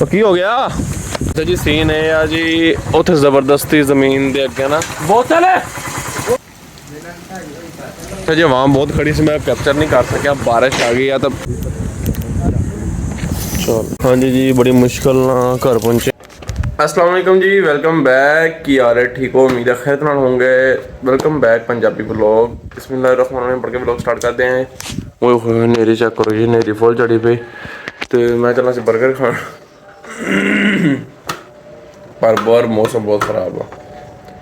तो की हो गया तो जी सीन है आ जी उथे जबरदस्ती जमीन दे अगे ना बोतल है तो जी वहाँ बहुत खड़ी सी मैं कैप्चर नहीं कर सकिया बारिश आ गई है तो चलो हाँ जी बड़ी मुश्किल ना घर पहुंचे। अस्सलाम वालेकुम जी वेलकम बैक की यार ठीक हो उम्मीद है खैर नाल होंगे। वेलकम बैक पंजाबी ब्लॉग बिस्मिल्लाहिर्रहमानिर्रहीम पढ़ के ब्लॉग स्टार्ट करते हैं। वो नेरी चेक करो जी नेरी फुल चढ़ी पे तो मैं चलना सी बर्गर खान पर बाहर मौसम बहुत खराब है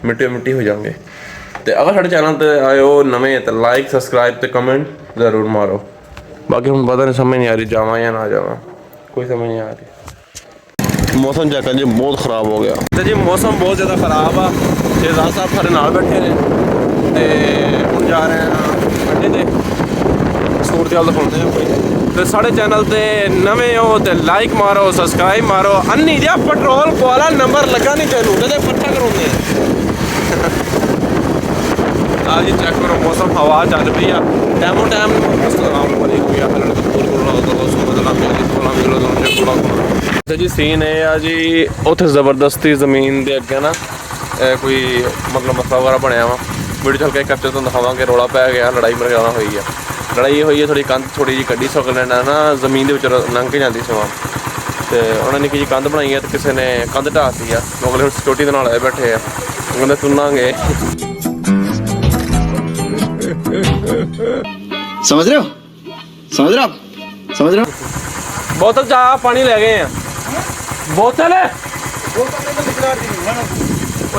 मिट्टी मिट्टी हो जाएंगे। तो अगर साढ़े चैनल पर आए हो नवे तो लाइक सब्सक्राइब तो कमेंट ज़रूर मारो। बाकी हम पता नहीं समझ नहीं आ रही जावा या ना जावा कोई समझ नहीं आ रही। मौसम चेक जी बहुत खराब हो गया तो जी मौसम बहुत ज़्यादा खराब आ। शहजाद साहब सारे नाल बैठे ने तो हम जा रहे हैं अड्डे ते सूरत हाल दिखाते हैं कोई तो साढ़े चैनल ते नवे हो तो लाइक मारो सब्सक्राइब मारो। अन्नी जा पेट्रोल वाला नंबर लगा नहीं तेनू कदे पट्टा करोंदे आज जी चेक करो मौसम हवा चल पी है टाइमों टाइम तो जी सीन है आ जी उथे जबरदस्ती जमीन दे अगे ना कोई मतलब मसला वगैरह बनया वा वीडियो चल के कैप्चर तो दिखावांगे। रौला पै गया लड़ाई मरगाना हुई है लड़ाई हुई है थोड़ी कंध थोड़ी जी कड्डी सुक लेना ना जमीन के लंघ के जाती सवा तो उन्होंने निक्की जी कंध बनाई है तो किसी ने कंध ढाती है लोग सिक्योरिटी के नाल आए बैठे हैं कहते सुनांगे। समझ रहे हो बोतल चा पानी ले गए हैं बोतल है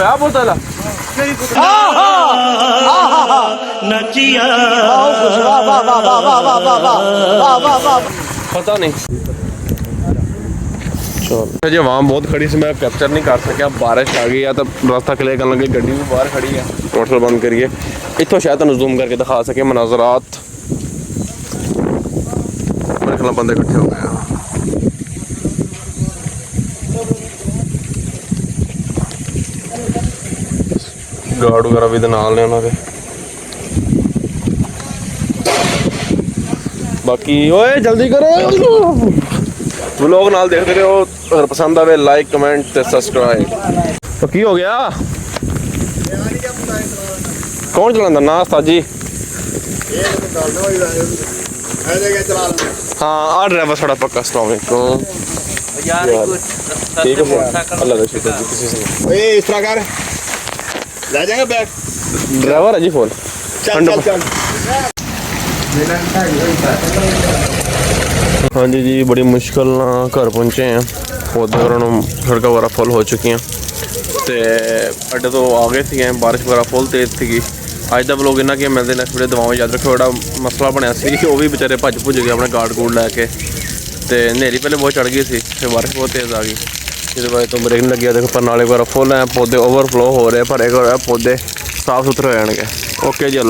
आ बोतल पता नहीं चलो जी वहाँ बहुत खड़ी से मैं कैप्चर नहीं कर सकिया बारिश आ गई है तो रास्ता क्लियर करने लगे गड्डी भी बाहर खड़ी है मोटर बंद करिए इतों शायद तुम जूम करके दिखा सके मनाजरात मेरे ख्याल बंदे इकट्ठे हो गए गार्ड वगैरह भी नाल ने उन्होंने बाकी ओए जल्दी करो व्लॉग नाल देखते रहो अगर पसंद आवे लाइक कमेंट ते सब्सक्राइब। तो की हो गया कौन चलांदा नाश्ता जी हाँ आ ड्राइवर साड़ा पक्का। अस्सलाम वालेकुम ठीक है अल्लाह का शुक्र जी किसी से ए इस तरह कर ले जाएंगे बैग ड्राइवर है जी फोन चल हाँ जी बड़ी मुश्किल ना घर पहुँचे हैं पौधे और सड़क वगैरह फुल हो चुकी हैं तो अड्डे तो आ गए थे बारिश वगैरह फुल तेज थी। अज का ब्लॉग इन्ना कि मिलते नेक्स्ट वीडियो दवाओ याद रखो जोड़ा मसला बनया सी वो भी बेचारे भज भुज गए अपने गार्ड गूड लैके तो नेरी पहले बहुत चढ़ गई थी फिर बारिश बहुत तेज़ आ गई जिस वजह तो ब्रेक नहीं लगी। देखो परनाले वगैरह फुल हैं पौधे ओवरफ्लो हो रहे भरे हो रहे पौधे साफ सुथरे हो जाएंगे। ओके जी अल्लाह।